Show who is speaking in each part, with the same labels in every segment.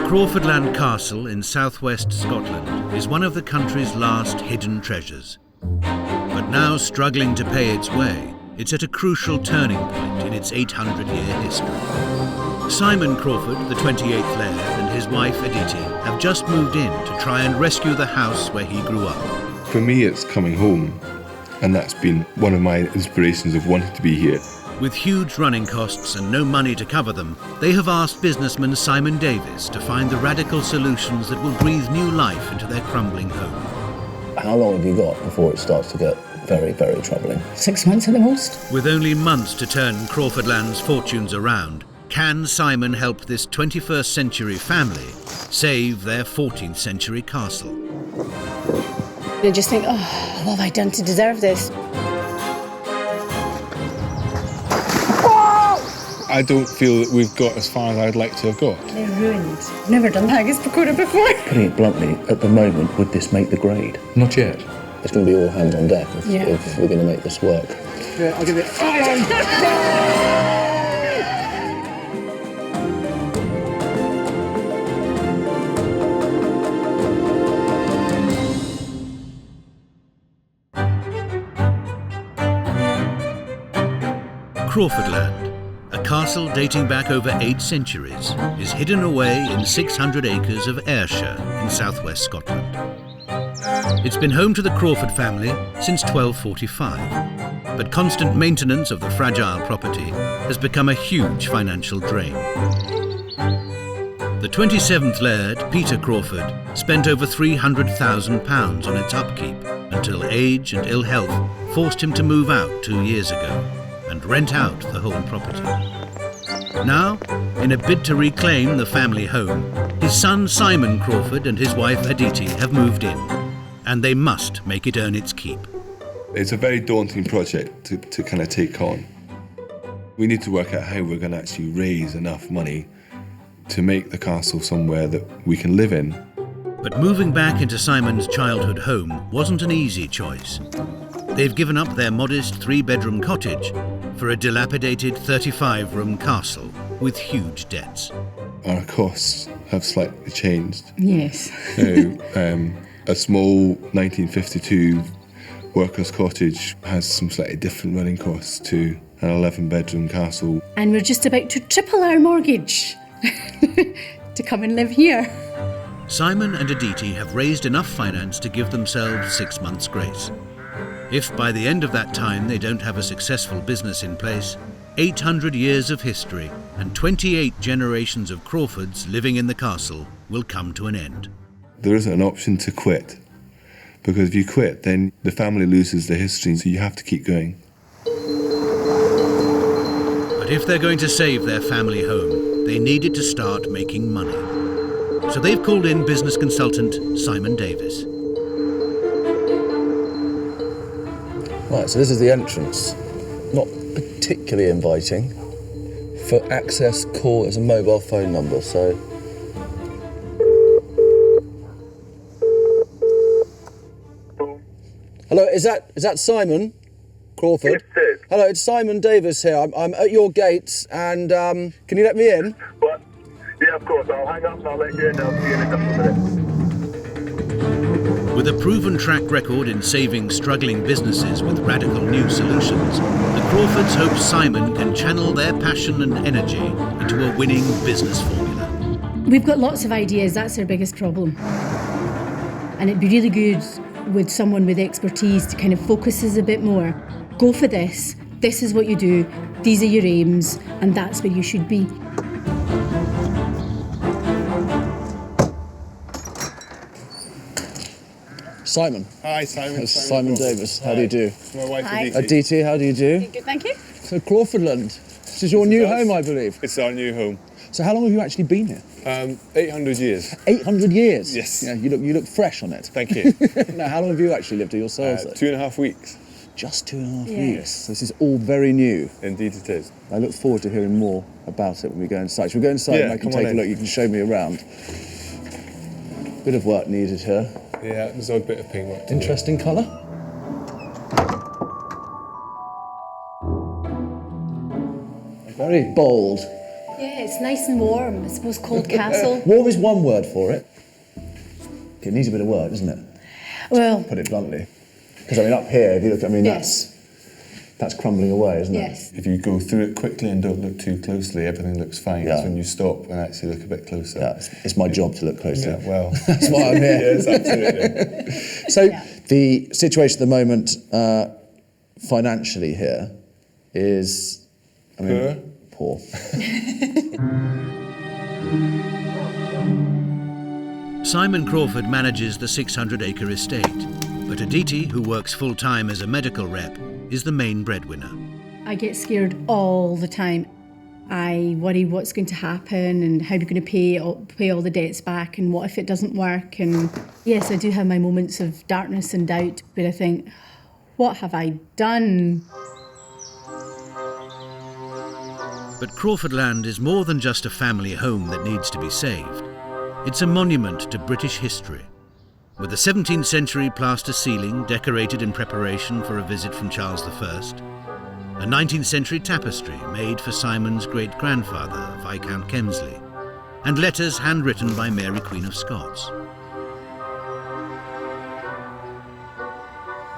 Speaker 1: Craufurland Castle in southwest Scotland is one of the country's last hidden treasures. But now struggling to pay its way, it's at a crucial turning point in its 800-year history. Simon Crawford, the 28th Laird, and his wife Aditi have just moved in to try and rescue the house where he grew up.
Speaker 2: For me, it's coming home, and that's been one of my inspirations of wanting to be here.
Speaker 1: With huge running costs and no money to cover them, they have asked businessman Simon Davis to find the radical solutions that will breathe new life into their crumbling home.
Speaker 3: How long have you got before it starts to get very, very troubling? 6 months at the most.
Speaker 1: With only months to turn Craufurland's fortunes around, can Simon help this 21st century family save their 14th century castle?
Speaker 4: They just think, oh, what have I done to deserve this?
Speaker 2: I don't feel that we've got as far as I'd like to have got.
Speaker 4: They're ruined. I've never done haggis pakora before.
Speaker 3: Putting it bluntly, at the moment, would this make the grade?
Speaker 2: Not yet.
Speaker 3: It's going to be all hands on deck if we're going to make this work.
Speaker 2: Yeah, I'll give it.
Speaker 1: Craufurland, a castle dating back over 8 centuries, is hidden away in 600 acres of Ayrshire in southwest Scotland. It's been home to the Crawford family since 1245, but constant maintenance of the fragile property has become a huge financial drain. The 27th Laird, Peter Crawford, spent over £300,000 on its upkeep until age and ill health forced him to move out 2 years ago and rent out the whole property. Now, in a bid to reclaim the family home, his son Simon Crawford and his wife Aditi have moved in, and they must make it earn its keep.
Speaker 2: It's a very daunting project to kind of take on. We need to work out how we're going to actually raise enough money to make the castle somewhere that we can live in.
Speaker 1: But moving back into Simon's childhood home wasn't an easy choice. They've given up their modest 3-bedroom cottage for a dilapidated 35-room castle with huge debts.
Speaker 2: Our costs have slightly changed.
Speaker 4: Yes.
Speaker 2: A small 1952 workers' cottage has some slightly different running costs to an 11-bedroom castle.
Speaker 4: And we're just about to triple our mortgage to come and live here.
Speaker 1: Simon and Aditi have raised enough finance to give themselves 6 months' grace. If by the end of that time they don't have a successful business in place, 800 years of history and 28 generations of Crawfords living in the castle will come to an end.
Speaker 2: There isn't an option to quit, because if you quit, then the family loses their history, so you have to keep going.
Speaker 1: But if they're going to save their family home, they needed to start making money. So they've called in business consultant Simon Davis.
Speaker 3: Right, so this is the entrance. Not particularly inviting. For access, call, there's a mobile phone number, so... Hello, is that Simon Crawford?
Speaker 5: Yes, it is.
Speaker 3: Hello, it's Simon Davis here. I'm at your gates, and can you let me in?
Speaker 5: What? Yeah, of course. I'll hang up and I'll let you in. I'll see you in a couple of minutes.
Speaker 1: With a proven track record in saving struggling businesses with radical new solutions, the Crawfords hope Simon can channel their passion and energy into a winning business formula.
Speaker 4: We've got lots of ideas, that's our biggest problem. And it'd be really good with someone with expertise to kind of focus us a bit more. Go for this is what you do, these are your aims, and that's where you should be.
Speaker 3: Simon.
Speaker 2: Hi, Simon.
Speaker 3: It's Simon Davis. How do you do?
Speaker 2: My wife
Speaker 4: Hi.
Speaker 2: Aditi.
Speaker 3: Aditi, how do you do?
Speaker 4: Good, thank you.
Speaker 3: So Craufurland. This is your new home, I believe.
Speaker 2: It's our new home.
Speaker 3: So how long have you actually been here?
Speaker 2: 800 years.
Speaker 3: 800 years?
Speaker 2: Yes.
Speaker 3: Yeah, you look fresh on it.
Speaker 2: Thank you.
Speaker 3: Now, how long have you actually lived here yourselves? Though?
Speaker 2: 2.5 weeks.
Speaker 3: Just 2.5
Speaker 4: Yeah.
Speaker 3: weeks. So this is all very new.
Speaker 2: Indeed it is.
Speaker 3: I look forward to hearing more about it when we go inside. Should we go inside and I can
Speaker 2: come on
Speaker 3: take a
Speaker 2: in.
Speaker 3: look? You can show me around. Bit of work needed here.
Speaker 2: Yeah, there's a bit of paint work to do.
Speaker 3: Interesting colour. Very bold.
Speaker 4: Yeah, it's nice and warm. I suppose cold castle.
Speaker 3: Warm is one word for it. It needs a bit of work, doesn't it?
Speaker 4: Well,
Speaker 3: Put it bluntly. Because I mean, up here, if you look, I mean,
Speaker 4: yes.
Speaker 3: that's crumbling away, isn't it?
Speaker 4: Yes.
Speaker 2: If you go through it quickly and don't look too closely, everything looks fine.
Speaker 3: Yeah.
Speaker 2: It's when you stop and actually look a bit closer.
Speaker 3: Yeah, it's my job to look closely.
Speaker 2: Yeah, well,
Speaker 3: That's why I'm here.
Speaker 2: yes, absolutely.
Speaker 3: So the situation at the moment, financially here, is, I mean, poor.
Speaker 1: Simon Crawford manages the 600-acre estate, but Aditi, who works full-time as a medical rep, is the main breadwinner.
Speaker 4: I get scared all the time. I worry what's going to happen and how we're going to pay all the debts back and what if it doesn't work. And yes, I do have my moments of darkness and doubt, but I think, what have I done?
Speaker 1: But Craufurland is more than just a family home that needs to be saved. It's a monument to British history, with a 17th century plaster ceiling decorated in preparation for a visit from Charles I, a 19th century tapestry made for Simon's great-grandfather, Viscount Kemsley, and letters handwritten by Mary Queen of Scots.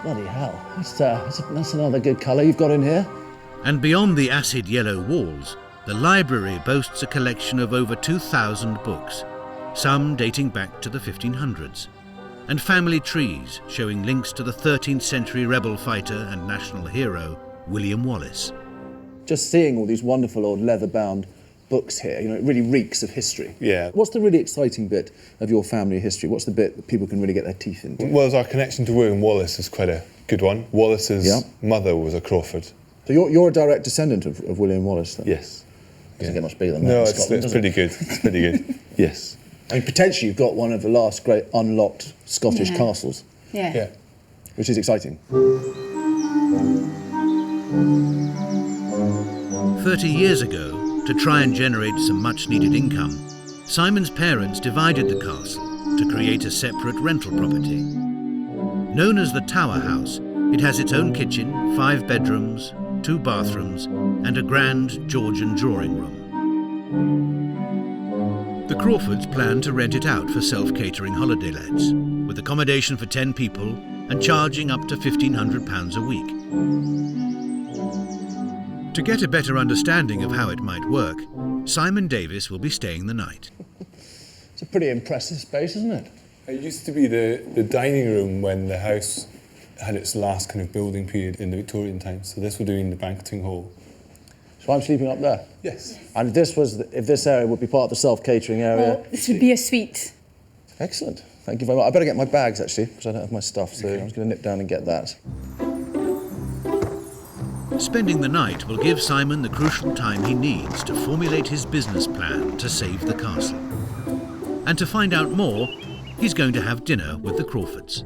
Speaker 3: Bloody hell, that's another good colour you've got in here.
Speaker 1: And beyond the acid yellow walls, the library boasts a collection of over 2,000 books, some dating back to the 1500s, and family trees showing links to the 13th century rebel fighter and national hero, William Wallace.
Speaker 3: Just seeing all these wonderful old leather-bound books here, you know, it really reeks of history.
Speaker 2: Yeah.
Speaker 3: What's the really exciting bit of your family history? What's the bit that people can really get their teeth into?
Speaker 2: Well, our connection to William Wallace is quite a good one. Wallace's mother was a Crawford.
Speaker 3: So you're a direct descendant of William Wallace, then?
Speaker 2: Yes.
Speaker 3: Doesn't get much bigger than that
Speaker 2: No,
Speaker 3: in
Speaker 2: it's
Speaker 3: Scotland, does
Speaker 2: pretty
Speaker 3: it?
Speaker 2: good. It's pretty good. Yes.
Speaker 3: I mean, potentially you've got one of the last great unlocked Scottish castles,
Speaker 2: Yeah.
Speaker 3: which is exciting.
Speaker 1: 30 years ago, to try and generate some much-needed income, Simon's parents divided the castle to create a separate rental property. Known as the Tower House, it has its own kitchen, 5 bedrooms, 2 bathrooms, and a grand Georgian drawing room. The Crawfords plan to rent it out for self-catering holiday lets, with accommodation for 10 people and charging up to £1,500 a week. To get a better understanding of how it might work, Simon Davis will be staying the night.
Speaker 3: It's a pretty impressive space, isn't it?
Speaker 2: It used to be the dining room when the house had its last kind of building period in the Victorian times. So this would have been the banqueting hall.
Speaker 3: So I'm sleeping up there?
Speaker 2: Yes.
Speaker 3: And if this area would be part of the self-catering area?
Speaker 4: Well, this would be a suite.
Speaker 3: Excellent. Thank you very much. I better get my bags, actually, because I don't have my stuff, so I'm just going to nip down and get that.
Speaker 1: Spending the night will give Simon the crucial time he needs to formulate his business plan to save the castle. And to find out more, he's going to have dinner with the Crawfords.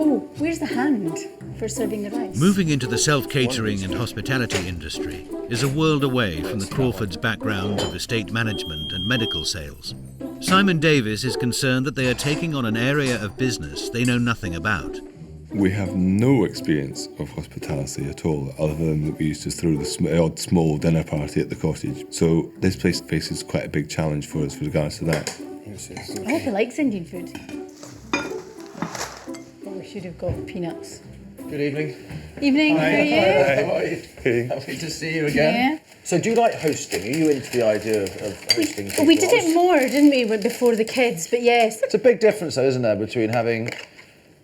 Speaker 4: Oh, where's the hand for serving the rice?
Speaker 1: Moving into the self-catering and hospitality industry is a world away from the Crawfords' backgrounds of estate management and medical sales. Simon Davis is concerned that they are taking on an area of business they know nothing about.
Speaker 2: We have no experience of hospitality at all, other than that we used to throw the odd small dinner party at the cottage. So this place faces quite a big challenge for us with regards to that.
Speaker 4: I hope he likes Indian food. Oh, we should have got peanuts.
Speaker 3: Good evening.
Speaker 4: Evening, how are you?
Speaker 3: How are you? Happy to see you again.
Speaker 4: Yeah.
Speaker 3: So do you like hosting? Are you into the idea of hosting people?
Speaker 4: We did it more, didn't we, before the kids? But yes.
Speaker 3: It's a big difference, though, isn't there, between having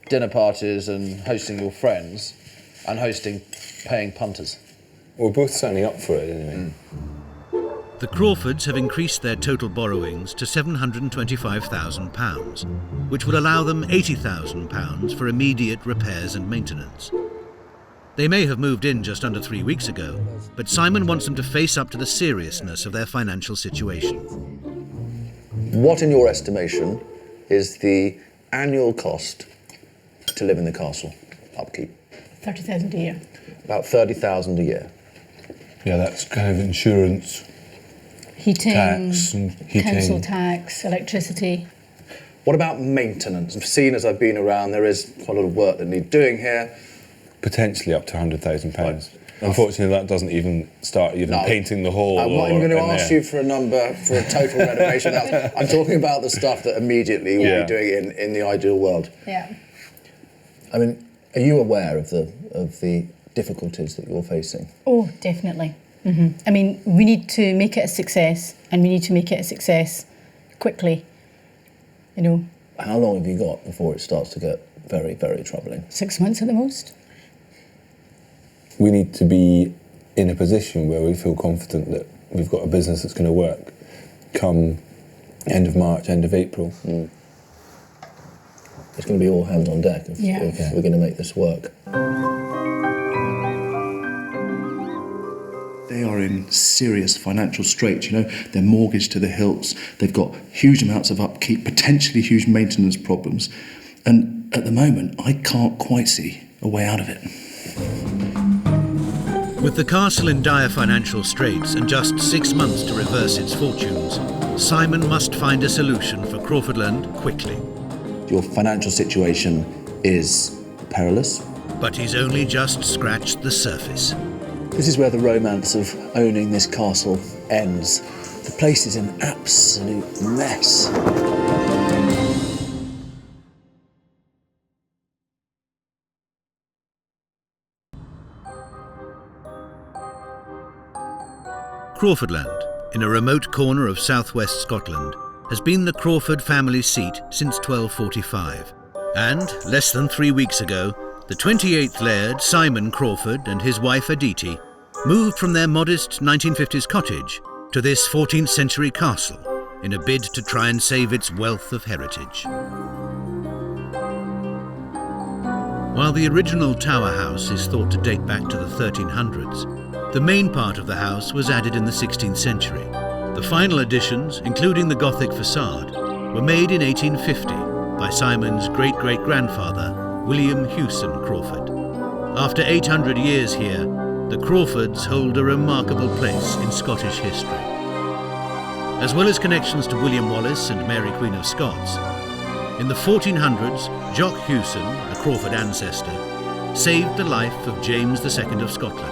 Speaker 3: dinner parties and hosting your friends and hosting paying punters?
Speaker 2: We're both signing up for it anyway.
Speaker 1: The Crawfords have increased their total borrowings to £725,000, which will allow them £80,000 for immediate repairs and maintenance. They may have moved in just under 3 weeks ago, but Simon wants them to face up to the seriousness of their financial situation.
Speaker 3: What, in your estimation, is the annual cost to live in the castle, upkeep?
Speaker 4: 30,000 a year.
Speaker 3: About 30,000 a year.
Speaker 2: Yeah, that's kind of insurance,
Speaker 4: Heating,
Speaker 2: tax and
Speaker 4: council
Speaker 2: heating.
Speaker 4: tax, electricity.
Speaker 3: What about maintenance? I've seen, as I've been around, there is quite a lot of work that needs doing here.
Speaker 2: Potentially up to £100,000. Unfortunately, that doesn't even start painting the hall.
Speaker 3: I'm not even going to ask you for a number for a total renovation. I'm talking about the stuff that immediately we'll be doing in the ideal world.
Speaker 4: Yeah.
Speaker 3: I mean, are you aware of the difficulties that you're facing?
Speaker 4: Oh, definitely. Mm-hmm. I mean, we need to make it a success, and we need to make it a success quickly. You know.
Speaker 3: How long have you got before it starts to get very, very troubling?
Speaker 4: 6 months at the most.
Speaker 2: We need to be in a position where we feel confident that we've got a business that's going to work come end of March, end of April.
Speaker 3: Mm. It's going to be all hands on deck if we're going to make this work.
Speaker 6: They are in serious financial straits, you know. They're mortgaged to the hilts. They've got huge amounts of upkeep, potentially huge maintenance problems. And at the moment, I can't quite see a way out of it.
Speaker 1: With the castle in dire financial straits and just 6 months to reverse its fortunes, Simon must find a solution for Craufurland quickly.
Speaker 3: Your financial situation is perilous.
Speaker 1: But he's only just scratched the surface.
Speaker 3: This is where the romance of owning this castle ends. The place is an absolute mess.
Speaker 1: Craufurland, in a remote corner of southwest Scotland, has been the Crawford family seat since 1245. And, less than 3 weeks ago, the 28th Laird, Simon Crawford, and his wife Aditi moved from their modest 1950s cottage to this 14th century castle in a bid to try and save its wealth of heritage. While the original tower house is thought to date back to the 1300s, the main part of the house was added in the 16th century. The final additions, including the Gothic facade, were made in 1850 by Simon's great-great-grandfather, William Hewson Crawford. After 800 years here, the Crawfords hold a remarkable place in Scottish history. As well as connections to William Wallace and Mary Queen of Scots, in the 1400s, Jock Hewson, a Crawford ancestor, saved the life of James II of Scotland.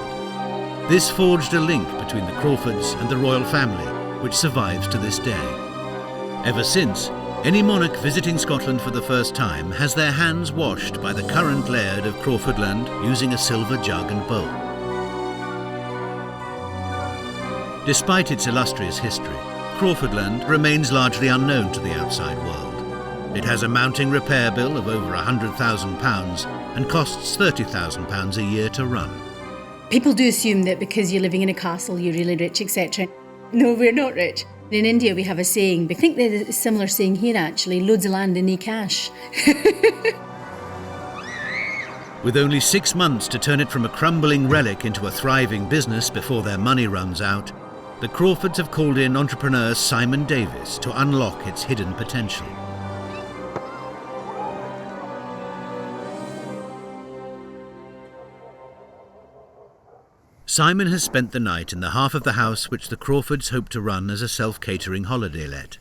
Speaker 1: This forged a link between the Crawfords and the royal family, which survives to this day. Ever since, any monarch visiting Scotland for the first time has their hands washed by the current Laird of Craufurland using a silver jug and bowl. Despite its illustrious history, Craufurland remains largely unknown to the outside world. It has a mounting repair bill of over £100,000 and costs £30,000 a year to run.
Speaker 4: People do assume that because you're living in a castle, you're really rich, etc. No, we're not rich. In India, we have a saying, I think there's a similar saying here actually, loads of land and no cash.
Speaker 1: With only 6 months to turn it from a crumbling relic into a thriving business before their money runs out, the Crawfords have called in entrepreneur Simon Davis to unlock its hidden potential. Simon has spent the night in the half of the house which the Crawfords hope to run as a self-catering holiday let.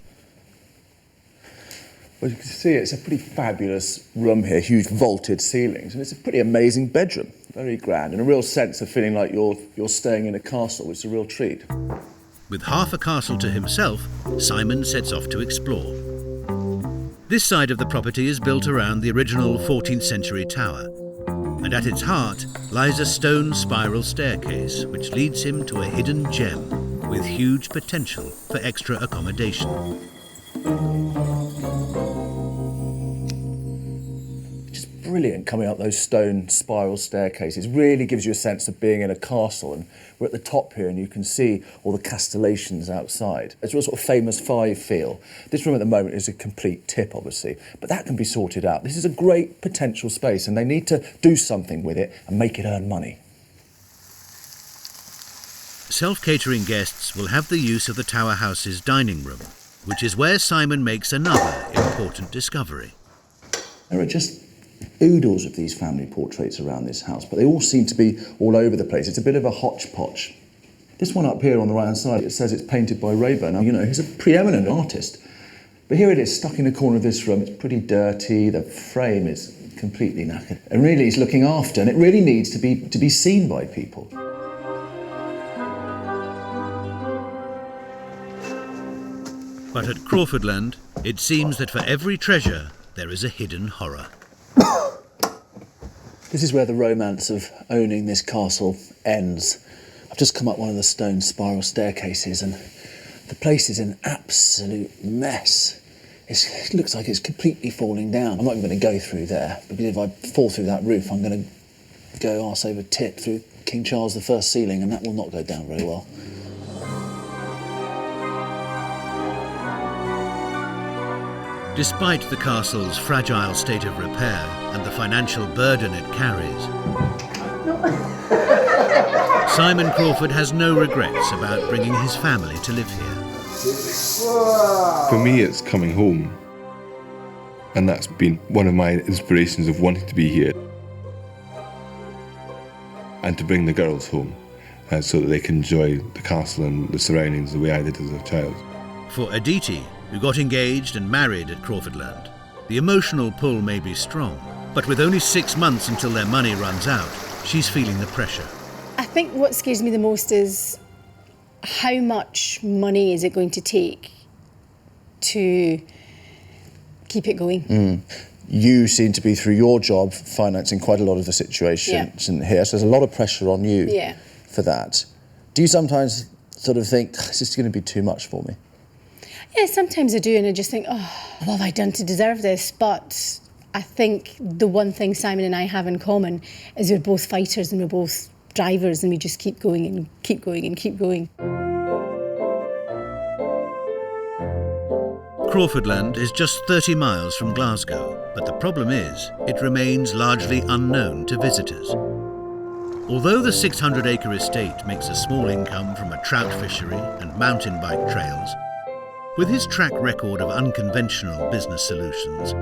Speaker 3: Well, you can see it's a pretty fabulous room here, huge vaulted ceilings, and it's a pretty amazing bedroom, very grand, and a real sense of feeling like you're staying in a castle, which is a real treat.
Speaker 1: With half a castle to himself, Simon sets off to explore. This side of the property is built around the original 14th century tower, and at its heart lies a stone spiral staircase which leads him to a hidden gem with huge potential for extra accommodation.
Speaker 3: Just brilliant coming up those stone spiral staircases. Really gives you a sense of being in a castle, and we're at the top here and you can see all the castellations outside. It's a real sort of famous five feel. This room at the moment is a complete tip, obviously, but that can be sorted out. This is a great potential space and they need to do something with it and make it earn money.
Speaker 1: Self-catering guests will have the use of the tower house's dining room, which is where Simon makes another important discovery.
Speaker 3: There are just oodles of these family portraits around this house, but they all seem to be all over the place. It's a bit of a hodgepodge. This one up here on the right-hand side, it says it's painted by Rayburn. Now, you know, he's a preeminent artist. But here it is, stuck in the corner of this room. It's pretty dirty. The frame is completely knackered. And really, he's looking after, and it really needs to be seen by people.
Speaker 1: But at Craufurland, it seems that for every treasure, there is a hidden horror.
Speaker 3: This is where the romance of owning this castle ends. I've just come up one of the stone spiral staircases and the place is an absolute mess. It looks like it's completely falling down. I'm not even going to go through there, because if I fall through that roof, I'm going to go arse over tit through King Charles I ceiling, and that will not go down very well.
Speaker 1: Despite the castle's fragile state of repair and the financial burden it carries, Simon Crawford has no regrets about bringing his family to live here.
Speaker 2: For me, it's coming home. And that's been one of my inspirations of wanting to be here. And to bring the girls home, so that they can enjoy the castle and the surroundings the way I did as a child.
Speaker 1: For Aditi, who got engaged and married at Craufurland, the emotional pull may be strong, but with only 6 months until their money runs out, she's feeling the pressure.
Speaker 4: I think what scares me the most is how much money is it going to take to keep it going.
Speaker 3: You seem to be, through your job, financing quite a lot of the situations in here, so there's a lot of pressure on you for that. Do you sometimes sort of think, this is going to be too much for me?
Speaker 4: Yeah, sometimes I do, and I just think, oh, what have I done to deserve this? But I think the one thing Simon and I have in common is we're both fighters and we're both drivers, and we just keep going and keep going and keep going.
Speaker 1: Craufurland is just 30 miles from Glasgow, but the problem is, it remains largely unknown to visitors. Although the 600-acre estate makes a small income from a trout fishery and mountain bike trails, with his track record of unconventional business solutions,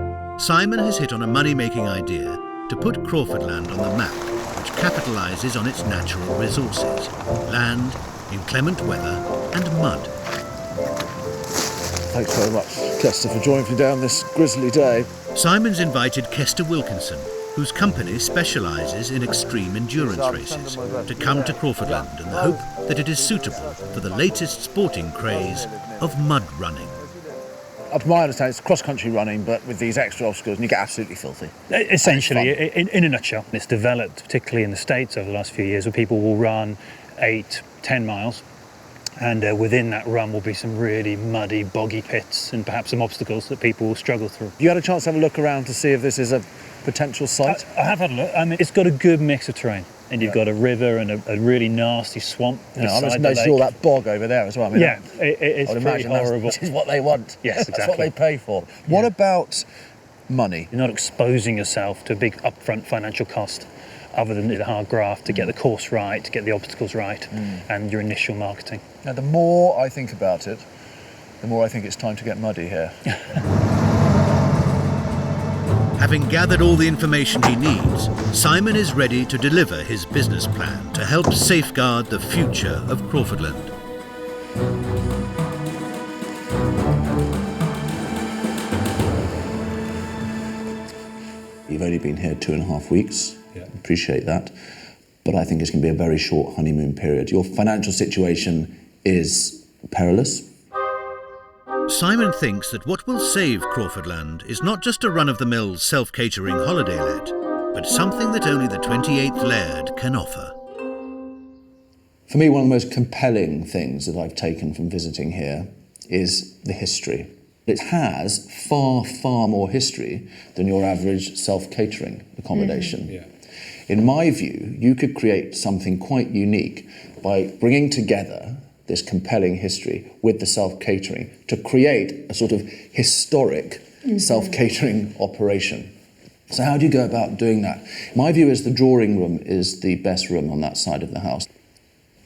Speaker 1: Simon has hit on a money-making idea to put Craufurland on the map, which capitalises on its natural resources: land, inclement weather and mud.
Speaker 3: Thanks very much, Kester, for joining me down this grisly day.
Speaker 1: Simon's invited Kester Wilkinson, whose company specialises in extreme endurance races, to come to Craufurland in the hope that it is suitable for the latest sporting craze of mud running.
Speaker 3: Up to my understanding, it's cross-country running, but with these extra obstacles, and you get absolutely filthy.
Speaker 7: Essentially, in a nutshell, it's developed, particularly in the States over the last few years, where people will run 8, 10 miles, and within that run will be some really muddy, boggy pits and perhaps some obstacles that people will struggle through.
Speaker 3: You had a chance to have a look around to see if this is a potential site?
Speaker 7: I have had a look. I mean, it's got a good mix of terrain. And you've got a river and a really nasty swamp beside the lake. I noticed
Speaker 3: all that bog over there as well. I mean,
Speaker 7: it's pretty horrible.
Speaker 3: This is what they want.
Speaker 7: Yes, exactly.
Speaker 3: That's what they pay for. What about money?
Speaker 7: You're not exposing yourself to a big upfront financial cost, other than the hard graft to get the course right, to get the obstacles right, and your initial marketing.
Speaker 3: Now, the more I think about it, the more I think it's time to get muddy here.
Speaker 1: Having gathered all the information he needs, Simon is ready to deliver his business plan to help safeguard the future of Craufurland.
Speaker 3: You've only been here 2.5 weeks. Appreciate that. But I think it's going to be a very short honeymoon period. Your financial situation is perilous.
Speaker 1: Simon thinks that what will save Craufurland is not just a run-of-the-mill self-catering holiday let, but something that only the 28th Laird can offer.
Speaker 3: For me, one of the most compelling things that I've taken from visiting here is the history. It has far, far more history than your average self-catering accommodation. In my view, you could create something quite unique by bringing together this compelling history with the self-catering to create a sort of historic self-catering operation. So how do you go about doing that? My view is the drawing room is the best room on that side of the house.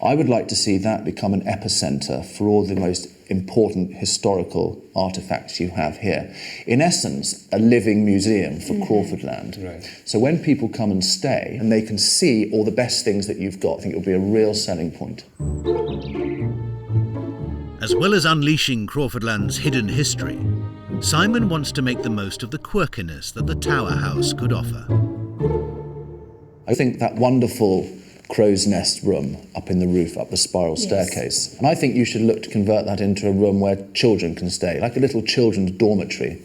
Speaker 3: I would like to see that become an epicenter for all the most important historical artefacts you have here. In essence, a living museum for Craufurland. Right. So when people come and stay and they can see all the best things that you've got, I think it will be a real selling point.
Speaker 1: As well as unleashing Craufurland's hidden history, Simon wants to make the most of the quirkiness that the Tower House could offer.
Speaker 3: I think that wonderful crow's nest room up in the roof, up the spiral staircase. And I think you should look to convert that into a room where children can stay, like a little children's dormitory.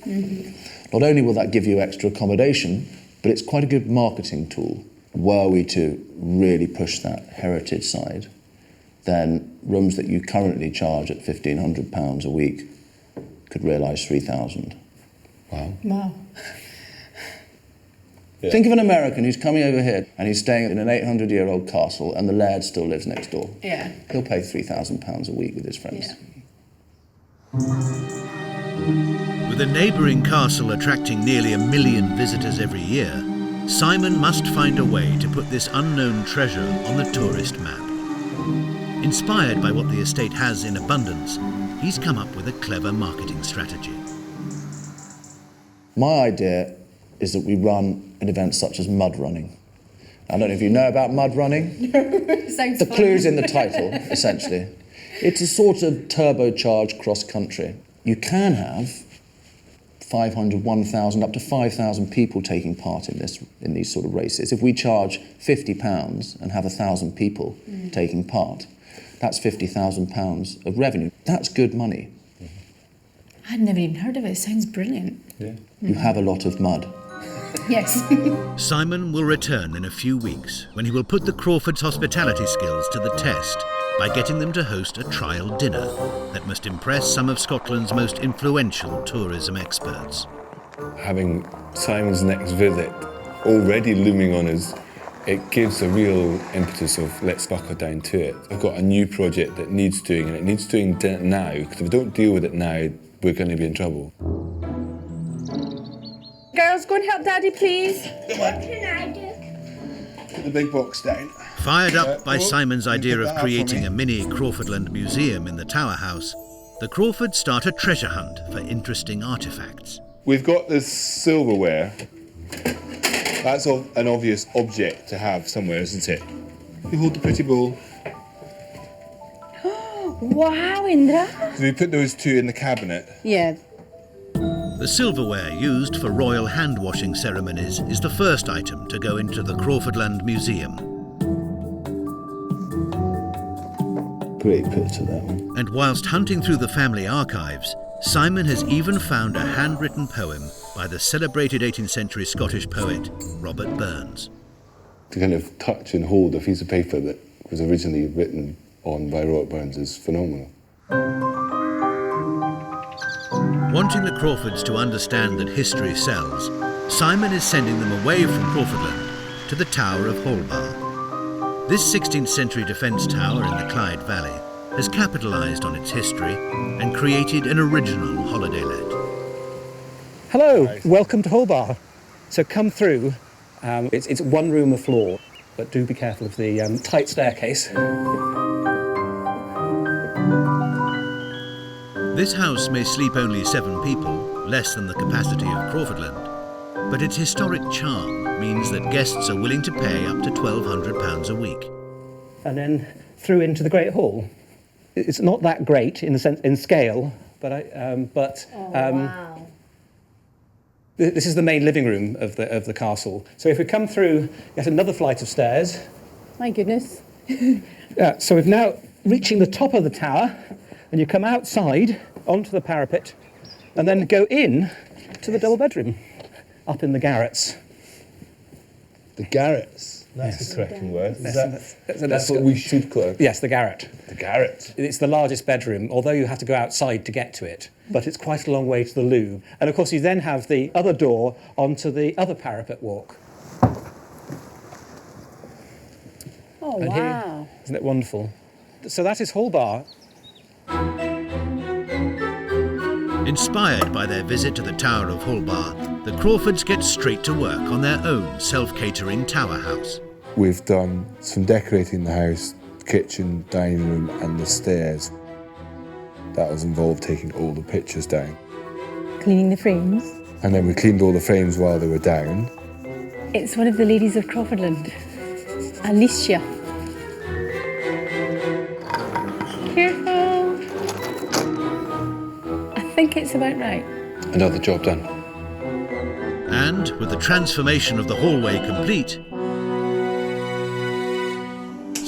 Speaker 3: Not only will that give you extra accommodation, but it's quite a good marketing tool. Were we to really push that heritage side, then rooms that you currently charge at £1,500 a week could realise 3,000.
Speaker 4: Wow.
Speaker 2: Yeah.
Speaker 3: Think of an American who's coming over here and he's staying in an 800-year-old castle and the laird still lives next door.
Speaker 4: Yeah.
Speaker 3: He'll pay £3,000 a week with his friends.
Speaker 4: Yeah.
Speaker 1: With a neighbouring castle attracting nearly 1 million visitors every year, Simon must find a way to put this unknown treasure on the tourist map. Inspired by what the estate has in abundance, he's come up with a clever marketing strategy.
Speaker 3: My idea is that we run an event such as mud running. I don't know if you know about mud running.
Speaker 4: Sounds
Speaker 3: The
Speaker 4: fun.
Speaker 3: clue's in the title, essentially. It's a sort of turbocharged cross-country. You can have 500, 1,000, up to 5,000 people taking part in these sort of races. If we charge £50 and have 1,000 people taking part, that's £50,000 of revenue. That's good money.
Speaker 4: I'd never even heard of it. It sounds brilliant.
Speaker 2: Yeah.
Speaker 3: You have a lot of mud.
Speaker 4: Yes.
Speaker 1: Simon will return in a few weeks when he will put the Crawfords' hospitality skills to the test by getting them to host a trial dinner that must impress some of Scotland's most influential tourism experts.
Speaker 2: Having Simon's next visit already looming on us, it gives a real impetus of let's buckle down to it. I've got a new project that needs doing, and it needs doing now, because if we don't deal with it now, we're going to be in trouble.
Speaker 8: Girls, go and help Daddy, please.
Speaker 9: What can I do?
Speaker 6: Put the big box down.
Speaker 1: Fired up by Simon's idea
Speaker 6: put
Speaker 1: of
Speaker 6: that up for
Speaker 1: creating
Speaker 6: me.
Speaker 1: a mini Craufurland museum in the Tower House, the Crawfords start a treasure hunt for interesting artefacts.
Speaker 2: We've got this silverware. That's an obvious object to have somewhere, isn't it? You hold the pretty bowl.
Speaker 8: Wow, Indra.
Speaker 2: So we put those two in the cabinet.
Speaker 8: Yeah.
Speaker 1: The silverware used for royal hand-washing ceremonies is the first item to go into the Craufurland Museum.
Speaker 3: Great picture, that one.
Speaker 1: And whilst hunting through the family archives, Simon has even found a handwritten poem by the celebrated 18th century Scottish poet Robert Burns.
Speaker 2: To kind of touch and hold a piece of paper that was originally written on by Robert Burns is phenomenal.
Speaker 1: Wanting the Crawfords to understand that history sells, Simon is sending them away from Craufurland to the Tower of Holbar. This 16th century defence tower in the Clyde Valley has capitalised on its history and created an original holiday let.
Speaker 10: Hello, welcome to Holbar. So come through. It's one room a floor, but do be careful of the tight staircase.
Speaker 1: This house may sleep only 7 people, less than the capacity of Craufurland, but its historic charm means that guests are willing to pay up to £1,200 a week.
Speaker 10: And then through into the Great Hall. It's not that great in scale, but
Speaker 4: Wow.
Speaker 10: this is the main living room of the castle. So if we come through yet another flight of stairs.
Speaker 8: My goodness.
Speaker 10: So we've now reaching the top of the tower, and you come outside onto the parapet, and then go in to the double bedroom, up in the garrets.
Speaker 2: The garrets. That's
Speaker 10: Yes.
Speaker 2: the correct word.
Speaker 10: That's
Speaker 2: what we should call it.
Speaker 10: Yes, the garret.
Speaker 2: The garret.
Speaker 10: It's the largest bedroom, although you have to go outside to get to it. But it's quite a long way to the loo. And of course, you then have the other door onto the other parapet walk.
Speaker 8: Oh,
Speaker 10: And
Speaker 8: wow.
Speaker 10: here, isn't it wonderful? So that is Holbar.
Speaker 1: Inspired by their visit to the Tower of Holbar, the Crawfords get straight to work on their own self-catering tower house.
Speaker 2: We've done some decorating the house, kitchen, dining room and the stairs. That was involved taking all the pictures down.
Speaker 8: Cleaning the frames.
Speaker 2: And then we cleaned all the frames while they were down.
Speaker 8: It's one of the ladies of Craufurland, Alicia. Careful. I think it's about right.
Speaker 2: Another job done.
Speaker 1: And with the transformation of the hallway complete,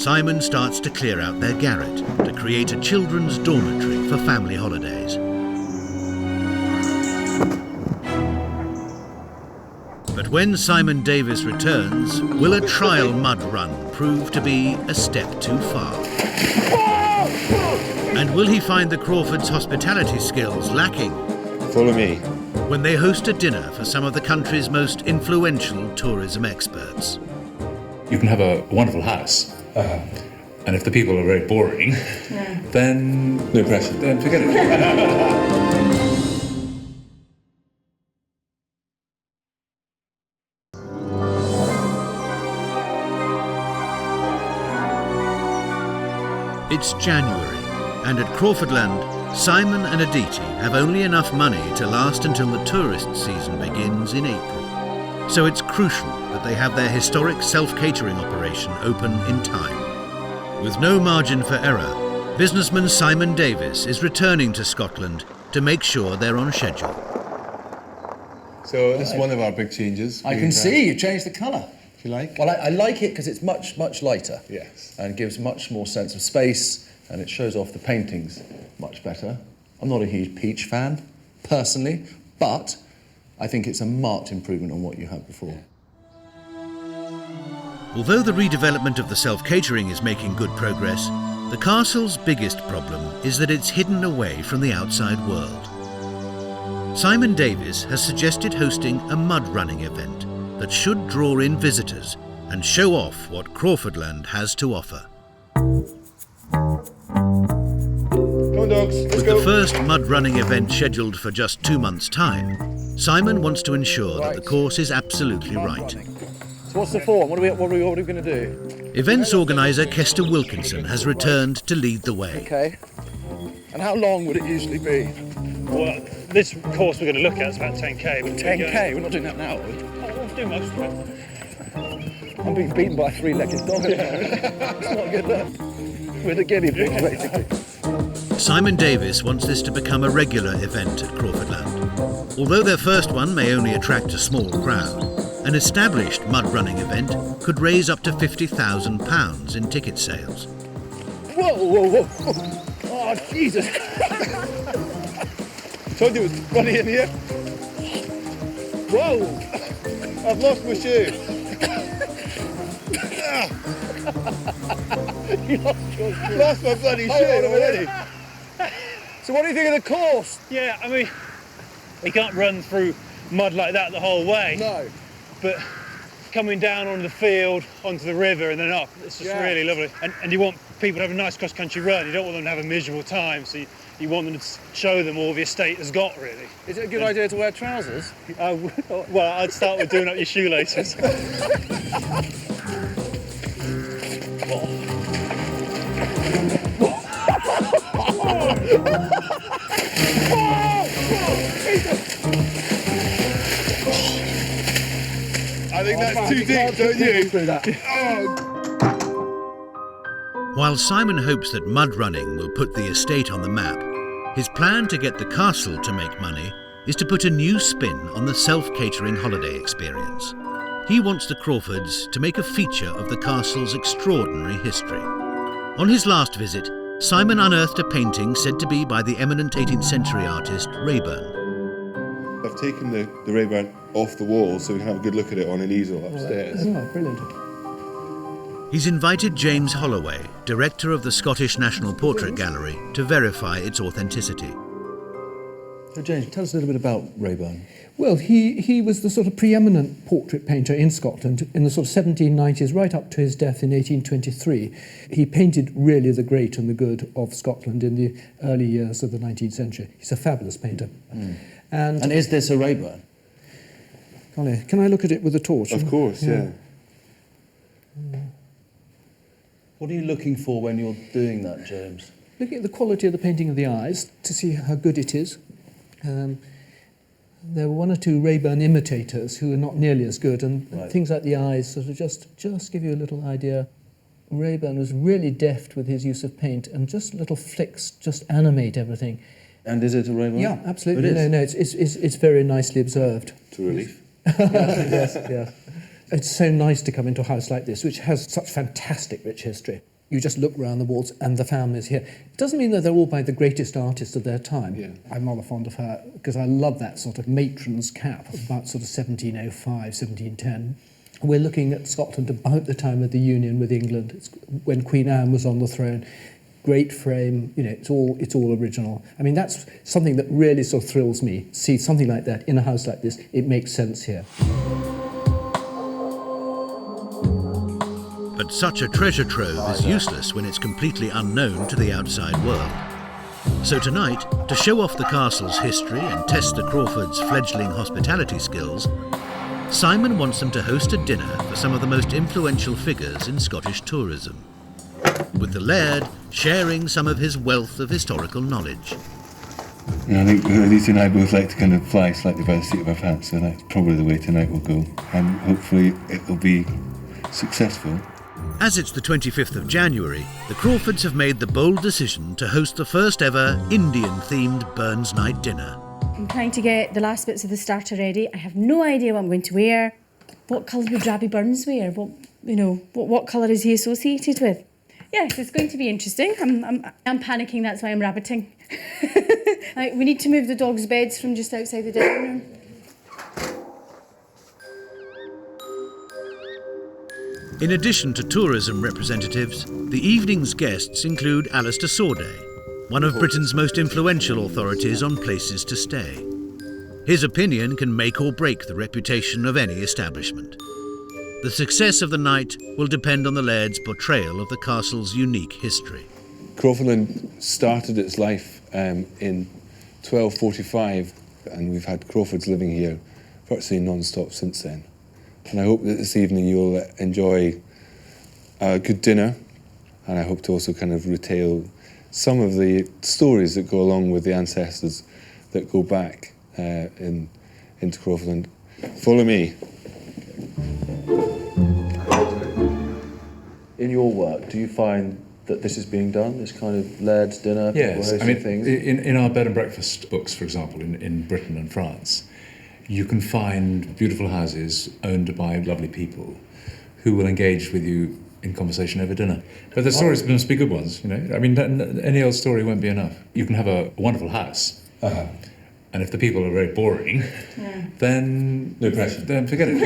Speaker 1: Simon starts to clear out their garret to create a children's dormitory for family holidays. But when Simon Davis returns, will a trial mud run prove to be a step too far? And will he find the Crawfords' hospitality skills lacking?
Speaker 2: Follow me.
Speaker 1: When they host a dinner for some of the country's most influential tourism experts.
Speaker 11: You can have a wonderful house, and if the people are very boring, then
Speaker 2: No pressure.
Speaker 11: then forget it.
Speaker 1: It's January, and at Craufurland, Simon and Aditi have only enough money to last until the tourist season begins in April. So it's crucial that they have their historic self-catering operation open in time. With no margin for error, businessman Simon Davis is returning to Scotland to make sure they're on schedule.
Speaker 2: So this is one of our big changes.
Speaker 3: I can see you changed the colour.
Speaker 2: If you like.
Speaker 3: Well, I like it because it's much, much lighter.
Speaker 2: Yes.
Speaker 3: And gives much more sense of space, and it shows off the paintings much better. I'm not a huge peach fan, personally, but I think it's a marked improvement on what you had before.
Speaker 1: Although the redevelopment of the self-catering is making good progress, the castle's biggest problem is that it's hidden away from the outside world. Simon Davis has suggested hosting a mud running event that should draw in visitors and show off what Craufurland has to offer.
Speaker 2: Come on, dogs. Let's
Speaker 1: With
Speaker 2: go.
Speaker 1: the first mud running event scheduled for just 2 months' time, Simon wants to ensure that the course is absolutely right.
Speaker 3: So what's the form? What are we going to do?
Speaker 1: Events organiser Kester Wilkinson has returned to lead the way.
Speaker 3: Okay. And how long would it usually be?
Speaker 7: Well, this course we're going to look at is about 10k. But
Speaker 3: 10k? We're not doing that now, are we?
Speaker 7: We'll do most of it.
Speaker 3: I'm being beaten by a three-legged dog. It's not good luck. We're the guinea pigs, basically.
Speaker 1: Simon Davis wants this to become a regular event at Craufurland. Although their first one may only attract a small crowd, an established mud running event could raise up to £50,000 in ticket sales.
Speaker 3: Whoa, whoa, whoa. Oh, Jesus.
Speaker 2: Told you it was funny in here.
Speaker 3: Whoa.
Speaker 2: I've lost my shoe.
Speaker 3: You lost your shoe.
Speaker 2: Lost my bloody shoe already.
Speaker 3: So what do you think of the course?
Speaker 7: Yeah, I mean, you can't run through mud like that the whole way.
Speaker 3: No.
Speaker 7: But coming down onto the field, onto the river, and then up, it's just really lovely. And you want people to have a nice cross-country run. You don't want them to have a miserable time, so you want them to show them all the estate has got, really.
Speaker 3: Is it a good idea to wear trousers?
Speaker 7: Well, I'd start with doing up your shoelaces.
Speaker 2: I think that's too deep, don't you?
Speaker 1: While Simon hopes that mud running will put the estate on the map, his plan to get the castle to make money is to put a new spin on the self-catering holiday experience. He wants the Crawfords to make a feature of the castle's extraordinary history. On his last visit, Simon unearthed a painting said to be by the eminent 18th century artist Raeburn.
Speaker 2: I've taken the Raeburn off the wall so we can have a good look at it on an easel upstairs.
Speaker 3: Oh, brilliant.
Speaker 1: He's invited James Holloway, director of the Scottish National Portrait Gallery, to verify its authenticity.
Speaker 3: So James, tell us a little bit about Raeburn.
Speaker 12: Well, he was the sort of preeminent portrait painter in Scotland in the sort of 1790s, right up to his death in 1823. He painted really the great and the good of Scotland in the early years of the 19th century. He's a fabulous painter.
Speaker 3: Mm. And is this a Raeburn?
Speaker 12: Can I look at it with a torch?
Speaker 2: Of course, yeah.
Speaker 3: What are you looking for when you're doing that, James?
Speaker 12: Looking at the quality of the painting of the eyes to see how good it is. There were one or two Raeburn imitators who are not nearly as good, and things like the eyes sort of just give you a little idea. Raeburn was really deft with his use of paint, and just little flicks just animate everything.
Speaker 3: And is it a Raeburn?
Speaker 12: Yeah, absolutely.
Speaker 3: It is?
Speaker 12: No, it's very nicely observed.
Speaker 2: To relief.
Speaker 12: Yes, yes. It's so nice to come into a house like this, which has such fantastic rich history. You just look round the walls and the families here. It doesn't mean that they're all by the greatest artists of their time.
Speaker 2: Yeah.
Speaker 12: I'm rather fond of her because I love that sort of matron's cap of about sort of 1705, 1710. We're looking at Scotland about the time of the union with England. It's when Queen Anne was on the throne. Great frame, you know, it's all original. I mean, that's something that really sort of thrills me. See something like that in a house like this, it makes sense here.
Speaker 1: But such a treasure trove is useless when it's completely unknown to the outside world. So tonight, to show off the castle's history and test the Crawfords' fledgling hospitality skills, Simon wants them to host a dinner for some of the most influential figures in Scottish tourism, with the Laird sharing some of his wealth of historical knowledge.
Speaker 2: I think Aditi and I both like to kind of fly slightly by the seat of our pants, so that's probably the way tonight will go, and hopefully it will be successful.
Speaker 1: As it's the 25th of January, the Crawfords have made the bold decision to host the first ever Indian-themed Burns Night dinner.
Speaker 4: I'm trying to get the last bits of the starter ready. I have no idea what I'm going to wear. What colour would Drabby Burns wear? What colour is he associated with? Yes, it's going to be interesting. I'm panicking, that's why I'm rabbiting. We need to move the dogs' beds from just outside the dining room.
Speaker 1: In addition to tourism representatives, the evening's guests include Alistair Sorday, one of Britain's most influential authorities on places to stay. His opinion can make or break the reputation of any establishment. The success of the night will depend on the Laird's portrayal of the castle's unique history.
Speaker 2: Craufurland started its life in 1245, and we've had Crawfords living here virtually non-stop since then. And I hope that this evening you'll enjoy a good dinner, and I hope to also kind of retail some of the stories that go along with the ancestors that go back into Craufurland. Follow me.
Speaker 3: In your work, do you find that this is being done, this kind of Laird's dinner?
Speaker 11: Yes, I mean,
Speaker 3: things?
Speaker 11: in our bed and breakfast books, for example, in Britain and France, you can find beautiful houses owned by lovely people who will engage with you in conversation over dinner. But the stories must be good ones, you know. I mean, any old story won't be enough. You can have a wonderful house, and if the people are very boring, then
Speaker 2: no pressure.
Speaker 11: Then forget it.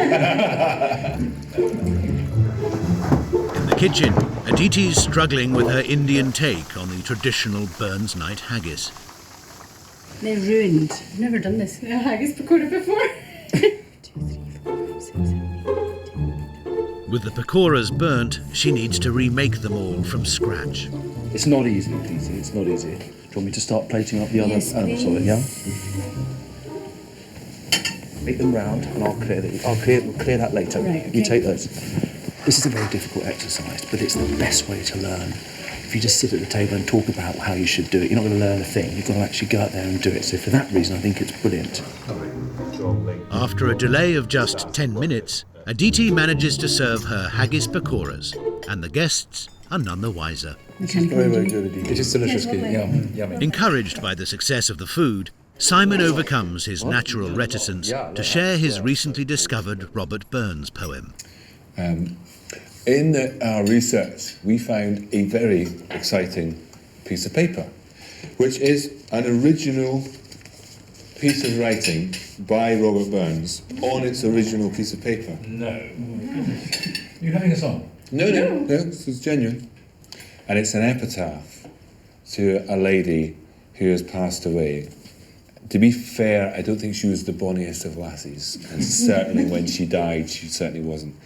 Speaker 1: In the kitchen, Aditi's struggling with her Indian take on the traditional Burns Night haggis.
Speaker 4: They're ruined. I've never done this haggis pakora before. 2, 3, 4, 5, 6, 7, 8.
Speaker 1: With the pakoras burnt, she needs to remake them all from scratch.
Speaker 3: It's not easy, Aditi, it's not easy. Do you want me to start plating up the other animals, yeah? Make them round and I'll clear that. We'll clear that later.
Speaker 4: Right, okay.
Speaker 3: You take those. This is a very difficult exercise, but it's the best way to learn. If you just sit at the table and talk about how you should do it, you're not going to learn a thing. You've got to actually go out there and do it. So for that reason, I think it's brilliant.
Speaker 1: After a delay of just 10 minutes, Aditi manages to serve her haggis pakoras, and the guests are none the wiser.
Speaker 3: Very, very good, Aditi.
Speaker 11: It is delicious. Yummy.
Speaker 1: Encouraged by the success of the food, Simon overcomes his natural reticence to share his recently discovered Robert Burns poem.
Speaker 2: In our research, we found a very exciting piece of paper, which is an original piece of writing by Robert Burns on its original piece of paper.
Speaker 11: No. You're having a song?
Speaker 2: No, this is genuine. And it's an epitaph to a lady who has passed away. To be fair, I don't think she was the bonniest of lassies, and certainly when she died, she certainly wasn't.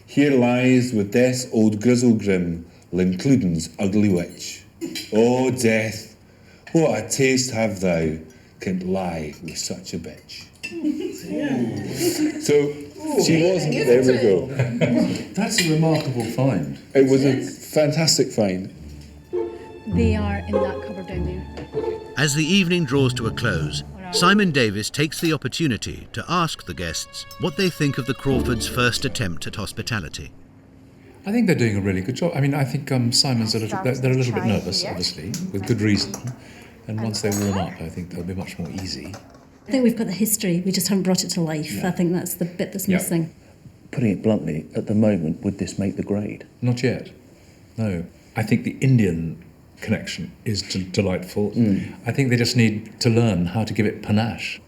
Speaker 2: Here lies with death's old grizzle grim, Lincluden's ugly witch. Oh, death, what a taste have thou, can't lie with such a bitch. So, she wasn't, there we go.
Speaker 3: That's a remarkable find.
Speaker 2: It was a fantastic find.
Speaker 4: They are in that cupboard down there.
Speaker 1: As the evening draws to a close, Simon Davis takes the opportunity to ask the guests what they think of the Crawfords' first attempt at hospitality.
Speaker 11: I think they're doing a really good job. I mean, I think Simon's they're a little bit nervous, obviously, with good reason. And once they warm up, I think they'll be much more easy.
Speaker 4: I think we've got the history, we just haven't brought it to life. I think that's the bit that's missing.
Speaker 3: putting it bluntly, at the moment, would this make the grade?
Speaker 11: Not yet. No. I think the Indian connection is delightful. I think they just need to learn how to give it panache.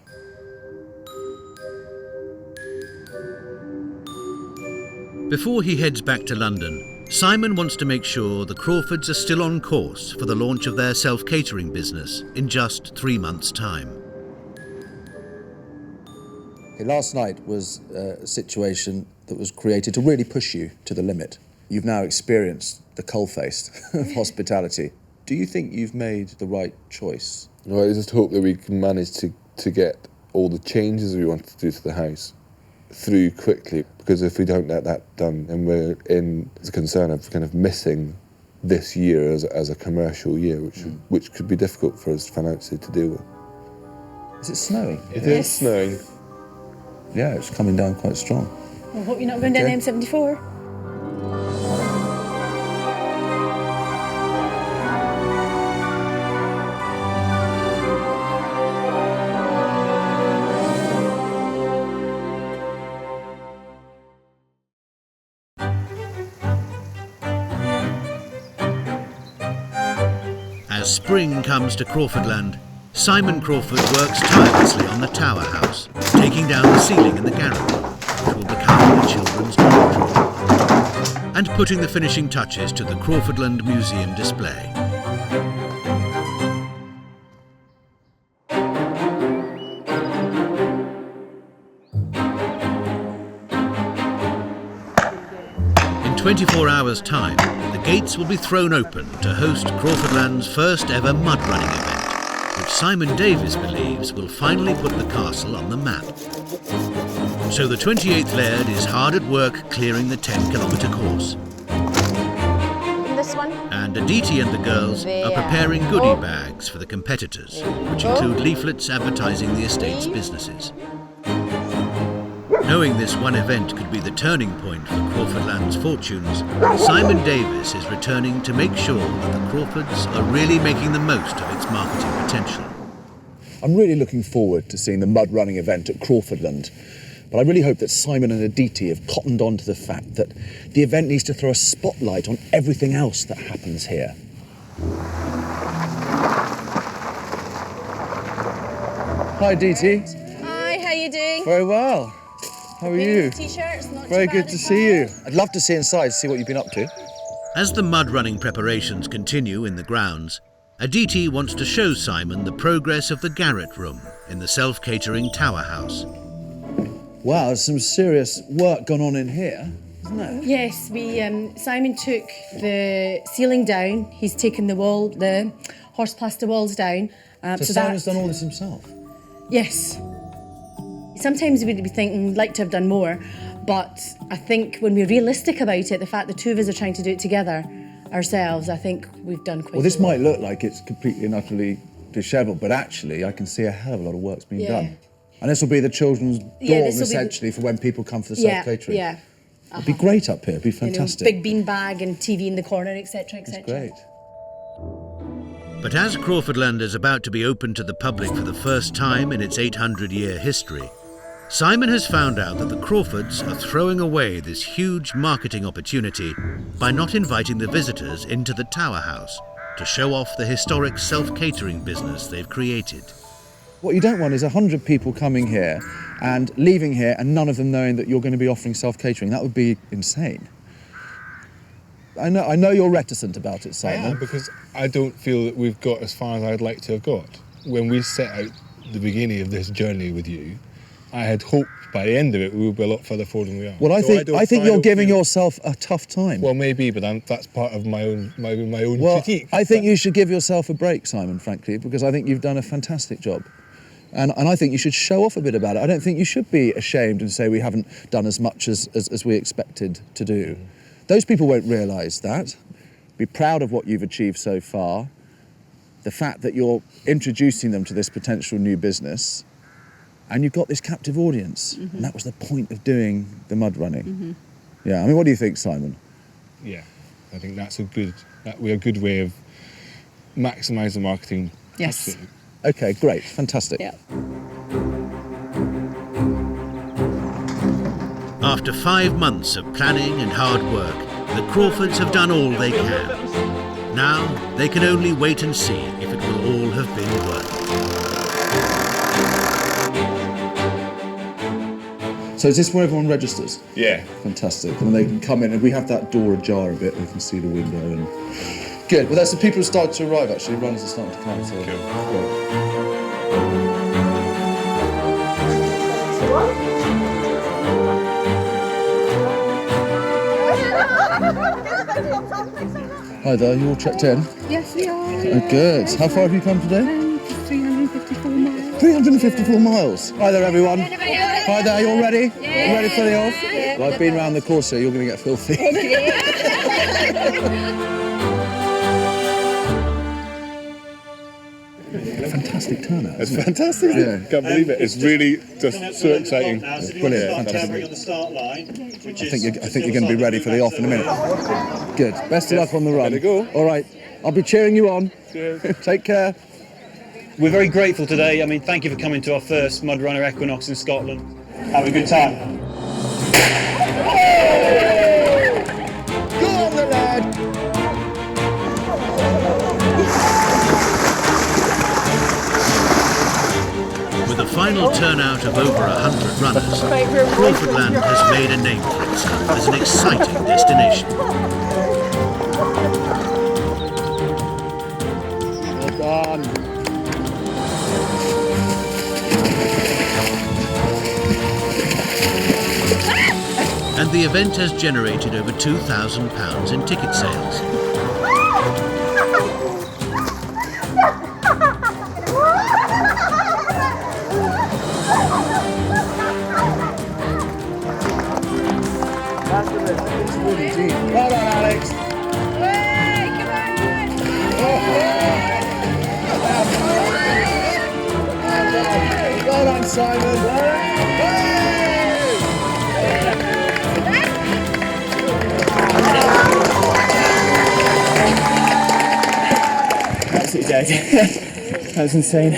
Speaker 1: Before he heads back to London, Simon wants to make sure the Crawfords are still on course for the launch of their self-catering business in just 3 months' time.
Speaker 3: Last night was a situation that was created to really push you to the limit. You've now experienced the coalface of hospitality. Do you think you've made the right choice?
Speaker 2: Well, I just hope that we can manage to get all the changes we want to do to the house through quickly, because if we don't get that done, then we're in the concern of kind of missing this year as a commercial year, which could be difficult for us financially to deal with.
Speaker 3: Is it snowing?
Speaker 2: It is snowing.
Speaker 3: Yeah, it's coming down quite strong.
Speaker 4: I hope you're not going down the M74.
Speaker 1: As spring comes to Craufurland, Simon Crawford works tirelessly on the tower house, taking down the ceiling in the garret room, which will become the children's dormitory, and putting the finishing touches to the Craufurland Museum display. In 24 hours' time, the gates will be thrown open to host Craufurland's first ever mud running event, which Simon Davies believes will finally put the castle on the map. So the 28th Laird is hard at work clearing the 10-kilometre course.
Speaker 13: This one?
Speaker 1: And Aditi and the girls are preparing goodie bags for the competitors, which include leaflets advertising the estate's businesses. Knowing this one event could be the turning point for Craufurland's fortunes, Simon Davies is returning to make sure that the Crawfords are really making the most of its marketing potential.
Speaker 3: I'm really looking forward to seeing the mud running event at Craufurland, but I really hope that Simon and Aditi have cottoned on to the fact that the event needs to throw a spotlight on everything else that happens here. Hi, Aditi.
Speaker 13: Hi, how you doing?
Speaker 3: Very well. How are you?
Speaker 13: T-shirts, not
Speaker 3: Very
Speaker 13: too
Speaker 3: good
Speaker 13: bad
Speaker 3: to
Speaker 13: as
Speaker 3: see
Speaker 13: well.
Speaker 3: you. I'd love to see inside, see what you've been up to.
Speaker 1: As the mud running preparations continue in the grounds, Aditi wants to show Simon the progress of the garret room in the self-catering tower house.
Speaker 3: Wow, there's some serious work gone on in here, isn't there?
Speaker 4: Yes, Simon took the ceiling down. He's taken the horse plaster walls down.
Speaker 3: So Simon's done all this himself?
Speaker 4: Yes. Sometimes we'd be thinking, like to have done more, but I think when we're realistic about it, the fact the two of us are trying to do it together ourselves, I think we've done quite a lot.
Speaker 3: Well, this might look like it's completely and utterly dishevelled, but actually I can see a hell of a lot of work's been done. And this will be the children's dorm, essentially, for when people come for the self-catering.
Speaker 4: Yeah.
Speaker 3: It'd be great up here, it'd be fantastic.
Speaker 4: Big bean bag and TV in the corner, etc., etc.
Speaker 3: It's great.
Speaker 1: But as Craufurland is about to be open to the public for the first time in its 800-year history, Simon has found out that the Crawfords are throwing away this huge marketing opportunity by not inviting the visitors into the tower house to show off the historic self-catering business they've created.
Speaker 3: What you don't want is 100 people coming here and leaving here and none of them knowing that you're going to be offering self-catering. That would be insane. I know you're reticent about it, Simon.
Speaker 2: I am, because I don't feel that we've got as far as I'd like to have got. When we set out the beginning of this journey with you, I had hoped by the end of it we would be a lot further forward than we are.
Speaker 3: Well, I think you're giving yourself a tough time.
Speaker 2: Well, maybe, but that's part of my own critique.
Speaker 3: I think you should give yourself a break, Simon, frankly, because I think you've done a fantastic job. And I think you should show off a bit about it. I don't think you should be ashamed and say we haven't done as much as we expected to do. Those people won't realise that. Be proud of what you've achieved so far. The fact that you're introducing them to this potential new business, and you've got this captive audience. Mm-hmm. And that was the point of doing the mud running. Mm-hmm. Yeah, I mean, what do you think, Simon?
Speaker 2: Yeah, I think that's a good way of maximising marketing.
Speaker 4: Yes.
Speaker 2: Absolutely.
Speaker 3: Okay, great, fantastic.
Speaker 4: Yeah.
Speaker 1: After 5 months of planning and hard work, the Crawfords have done all they can. Now they can only wait and see if it will all have been worth it.
Speaker 6: So is this where everyone registers?
Speaker 2: Yeah.
Speaker 6: Fantastic. And they can come in, and we have that door ajar a bit, they can see the window. And good. Well, that's the people who start to arrive, actually. Runners are starting to come. So
Speaker 2: cool.
Speaker 6: Hi there, you all checked in?
Speaker 8: Yes, we are.
Speaker 6: Oh, good. How far have you come today?
Speaker 8: 354 miles.
Speaker 6: 354 miles. Hi there, everyone. Hi there, you all ready? Yeah. You ready for the off? Yeah. Well, I've been round the course here, you're going to get filthy. Fantastic turnout.
Speaker 2: It's fantastic.
Speaker 6: Yeah.
Speaker 2: Can't believe it. It's really just so exciting.
Speaker 6: Brilliant. Fantastic. I think you're going to be ready for the off in a minute. Good. Best of luck on the run.
Speaker 2: There you go.
Speaker 6: All right. I'll be cheering you on.
Speaker 2: Cheers.
Speaker 6: Take care.
Speaker 7: We're very grateful today. I mean, thank you for coming to our first Mud Runner Equinox in Scotland. Have a good time.
Speaker 6: Go on the lad.
Speaker 1: With a final turnout of over 100 runners, Craufurland has made a name for itself as an exciting destination.
Speaker 6: Well done.
Speaker 1: And the event has generated over £2,000 in ticket sales.
Speaker 6: Well done, Alex. Well done, Simon.
Speaker 10: Absolutely dead. That was insane.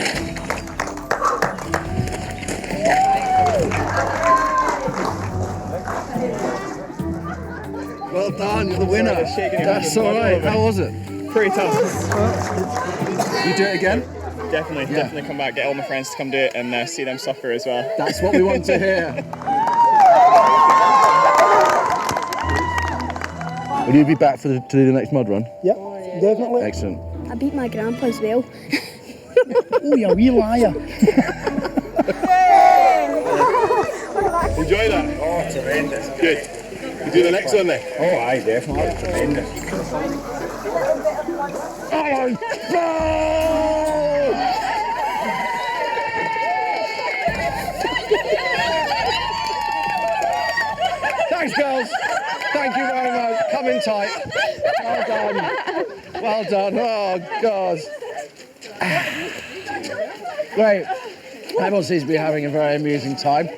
Speaker 6: Well done, you're the winner. That's all right. How was it?
Speaker 14: Pretty tough.
Speaker 6: You do it again?
Speaker 14: Definitely come back, get all my friends to come do it and see them suffer as well.
Speaker 6: That's what we want to hear. Will you be back to do the next mud run?
Speaker 10: Yep, definitely.
Speaker 6: Excellent.
Speaker 9: I beat my grandpa as well.
Speaker 10: Oh, you're a wee liar.
Speaker 2: Enjoy that?
Speaker 14: Oh, tremendous.
Speaker 2: Good. You do the next one then?
Speaker 14: Oh, aye, definitely. Tremendous.
Speaker 6: Thanks, girls. Thank you very much. Come in tight. Well done. Well done. Oh, God. Great. Everyone seems to be having a very amusing time.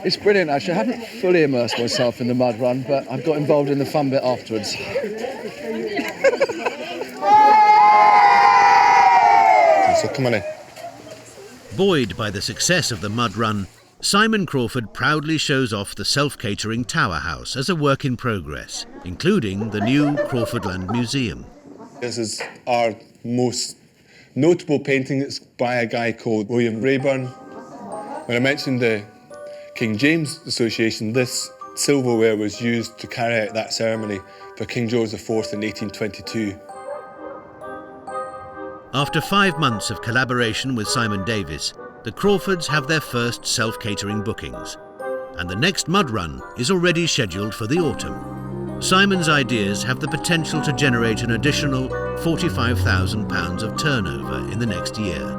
Speaker 6: It's brilliant, actually. I haven't fully immersed myself in the mud run, but I've got involved in the fun bit afterwards.
Speaker 2: So come on in.
Speaker 1: Buoyed by the success of the mud run, Simon Crawford proudly shows off the self-catering tower house as a work in progress, including the new Craufurland Museum.
Speaker 2: This is our most notable painting. It's by a guy called William Rayburn. When I mentioned the King James Association, this silverware was used to carry out that ceremony for King George IV in 1822.
Speaker 1: After 5 months of collaboration with Simon Davis, the Crawfords have their first self-catering bookings, and the next mud run is already scheduled for the autumn. Simon's ideas have the potential to generate an additional £45,000 of turnover in the next year.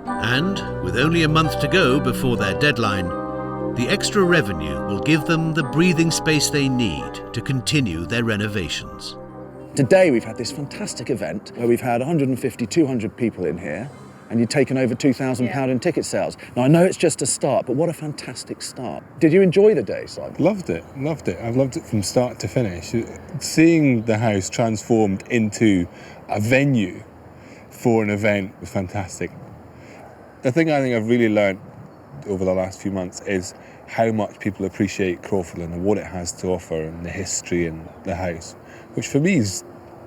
Speaker 1: And, with only a month to go before their deadline, the extra revenue will give them the breathing space they need to continue their renovations.
Speaker 3: Today we've had this fantastic event where we've had 150, 200 people in here, and you've taken over £2,000 in ticket sales. Now, I know it's just a start, but what a fantastic start. Did you enjoy the day, Simon?
Speaker 2: Loved it. I've loved it from start to finish. Seeing the house transformed into a venue for an event was fantastic. The thing I think I've really learned over the last few months is how much people appreciate Craufurland and what it has to offer and the history and the house, which for me is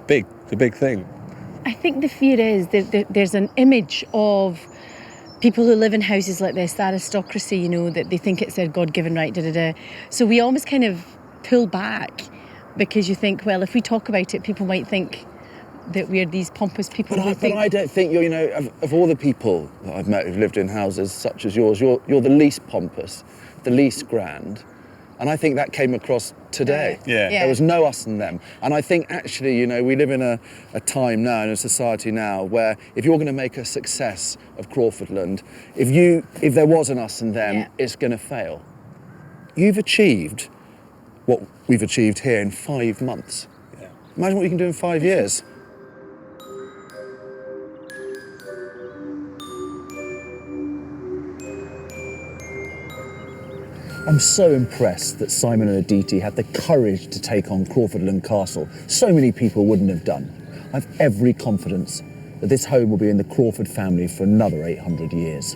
Speaker 2: big. It's a big thing.
Speaker 4: I think the fear is that there's an image of people who live in houses like this, the aristocracy, you know, that they think it's their God-given right, So we almost kind of pull back because you think, well, if we talk about it, people might think that we're these pompous people.
Speaker 3: But I don't think you're, you know, of all the people that I've met who've lived in houses such as yours, you're the least pompous, the least grand. And I think that came across today.
Speaker 2: Yeah.
Speaker 3: There was no us and them. And I think actually, you know, we live in a time now, in a society now, where if you're going to make a success of Craufurland, if there was an us and them, it's going to fail. You've achieved what we've achieved here in 5 months. Yeah. Imagine what you can do in 5 years. I'm so impressed that Simon and Aditi had the courage to take on Craufurland Castle. So many people wouldn't have done. I have every confidence that this home will be in the Crawford family for another 800 years.